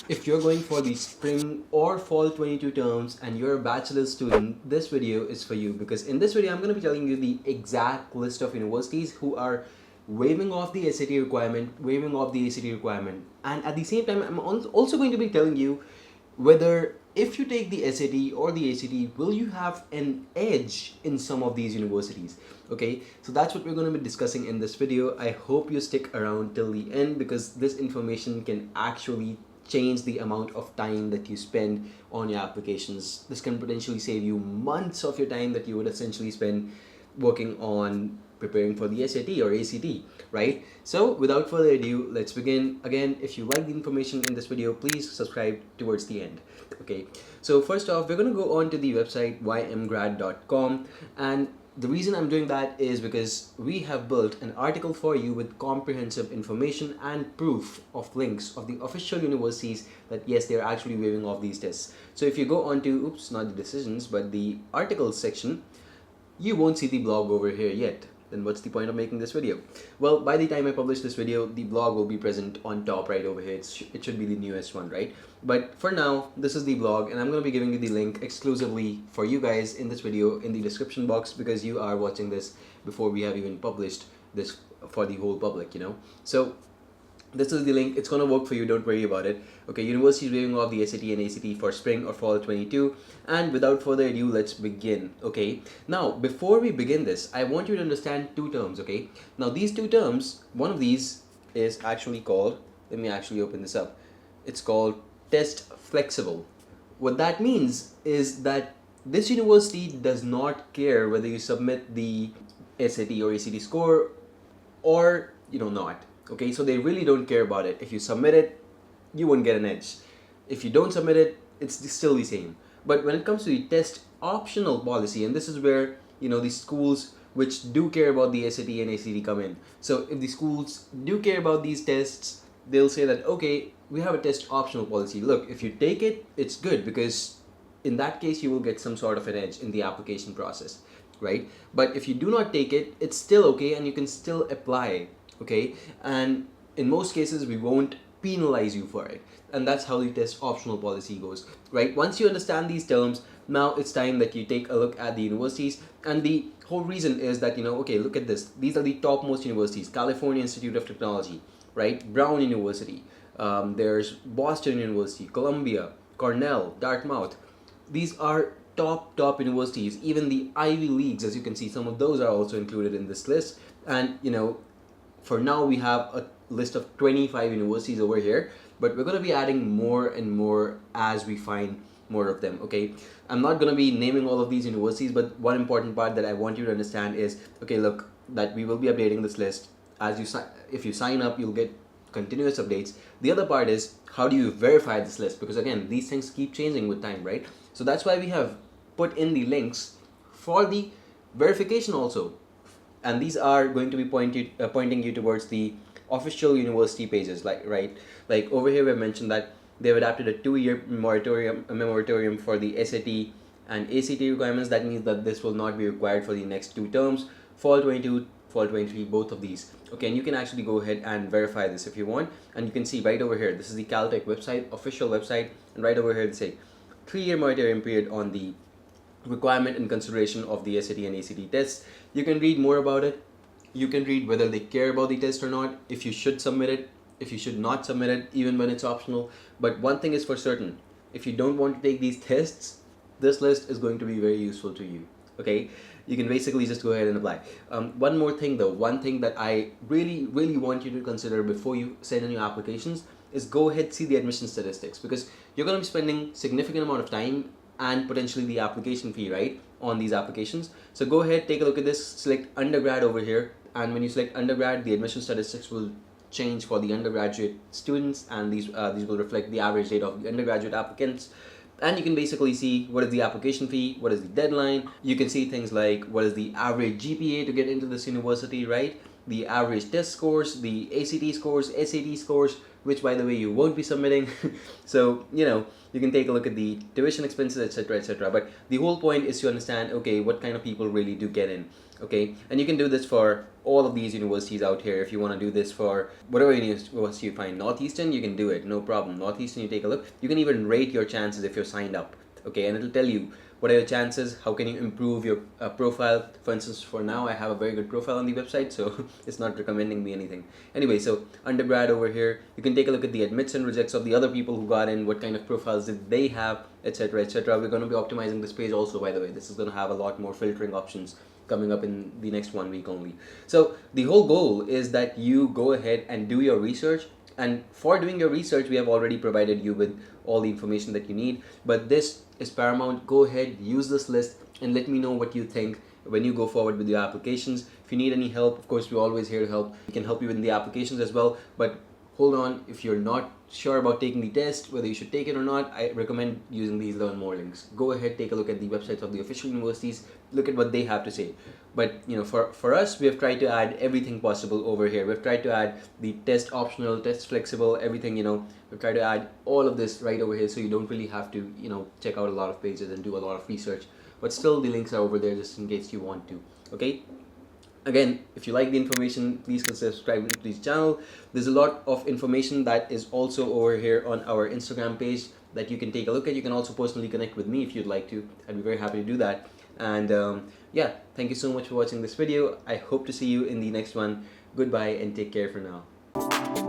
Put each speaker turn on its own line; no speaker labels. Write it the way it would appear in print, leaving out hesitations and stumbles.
If you're going for the spring or fall 22 terms and you're a bachelor's student, this video is for you, because in this video I'm going to be telling you the exact list of universities who are waiving off the SAT requirement, and at the same time I'm also going to be telling you whether if you take the SAT or the ACT, will you have an edge in some of these universities? Okay, so that's what we're going to be discussing in this video. I hope you stick around till the end, because this information can actually change the amount of time that you spend on your applications. This can potentially save you months of your time that you would essentially spend working on preparing for the SAT or ACT, right? So without further ado, let's begin. Again, if you like the information in this video, please subscribe towards the end. Okay, so first off, we're going to go on to the website ymgrad.com, and the reason I'm doing that is because we have built an article for you with comprehensive information and proof of links of the official universities that yes, they're actually waiving off these tests. So if you go on to, oops, not the decisions, but the articles section, you won't see the blog over here yet. Then what's the point of making this video? Well, by the time I publish this video, the blog will be present on top right over here. It should be the newest one, right? But for now, this is the blog, and I'm going to be giving you the link exclusively for you guys in this video in the description box, because you are watching this before we have even published this for the whole public, you know? So this is the link. It's going to work for you, don't worry about it. Okay, universities waiving off the SAT and ACT for spring or fall 22. And without further ado, let's begin. Okay, now before we begin this, I want you to understand two terms. Okay, now these two terms, one of these is actually called, let me actually open this up, it's called test flexible. What that means is that this university does not care whether you submit the SAT or ACT score or not. Okay, so they really don't care about it. If you submit it, you won't get an edge. If you don't submit it, it's still the same. But when it comes to the test optional policy, and this is where the schools which do care about the SAT and ACT come in. So if the schools do care about these tests, they'll say that okay, we have a test optional policy. Look, if you take it, it's good, because in that case you will get some sort of an edge in the application process, right? But if you do not take it, it's still okay and you can still apply. Okay, and in most cases we won't penalize you for it, and that's how the test optional policy goes, right? Once you understand these terms, now it's time that you take a look at the universities. And the whole reason is that okay, look at this. These are the topmost universities: California Institute of Technology, right? Brown University, there's Boston University, Columbia, Cornell, Dartmouth. These are top universities. Even the Ivy Leagues, as you can see, some of those are also included in this list. And for now we have a list of 25 universities over here, but we're going to be adding more and more as we find more of them. Okay, I'm not going to be naming all of these universities, but one important part that I want you to understand is, okay, look, that we will be updating this list as if you sign up, you'll get continuous updates. The other part is, how do you verify this list? Because again, these things keep changing with time, right? So that's why we have put in the links for the verification also, and these are going to be pointing you towards the official university pages, like over here we mentioned that they've adapted a 2-year moratorium for the SAT and ACT requirements. That means that this will not be required for the next 2 terms, fall 22, fall 23, both of these. Okay, and you can actually go ahead and verify this if you want, and you can see right over here, this is the Caltech website, official website, and right over here they say 3-year moratorium period on the requirement and consideration of the SAT and ACT tests. You can read more about it. You can read whether they care about the test or not, if you should submit it, if you should not submit it, even when it's optional. But one thing is for certain, if you don't want to take these tests, this list is going to be very useful to you. Okay, you can basically just go ahead and apply. One more thing though, one thing that I really want you to consider before you send in your applications is go ahead, see the admission statistics, because you're going to be spending significant amount of time and potentially the application fee, right, on these applications. So go ahead, take a look at this, select undergrad over here, and when you select undergrad, the admission statistics will change for the undergraduate students, and these will reflect the average rate of the undergraduate applicants. And you can basically see what is the application fee, what is the deadline. You can see things like what is the average GPA to get into this university, right? the average test scores, the ACT scores, SAT scores, which by the way you won't be submitting. So you can take a look at the tuition expenses, etc., etc. But the whole point is to understand, okay, what kind of people really do get in. Okay, and you can do this for all of these universities out here. If you want to do this for whatever university you find, Northeastern, you can do it, no problem. Northeastern, you take a look. You can even rate your chances if you're signed up. Okay, and it'll tell you what are your chances, how can you improve your profile. For instance, for now I have a very good profile on the website, so it's not recommending me anything. Anyway, so undergrad over here, you can take a look at the admits and rejects of the other people who got in, what kind of profiles did they have, etc., etc. We're going to be optimizing this page also, by the way. This is going to have a lot more filtering options coming up in the next 1 week only. So the whole goal is that you go ahead and do your research, and for doing your research we have already provided you with all the information that you need, but this is paramount. Go ahead, use this list, and let me know what you think when you go forward with your applications. If you need any help, of course we're always here to help. We can help you in the applications as well, but hold on, if you're not sure about taking the test, whether you should take it or not, I recommend using these learn more links. Go ahead, take a look at the websites of the official universities, look at what they have to say. But for us, we have tried to add everything possible over here. We've tried to add the test optional, test flexible, everything. We've tried to add all of this right over here, so you don't really have to check out a lot of pages and do a lot of research, but still the links are over there just in case you want to. Okay, again, if you like the information, please consider subscribing to this channel. There's a lot of information that is also over here on our Instagram page that you can take a look at. You can also personally connect with me if you'd like to. I'd be very happy to do that. And yeah, thank you so much for watching this video. I hope to see you in the next one. Goodbye and take care for now.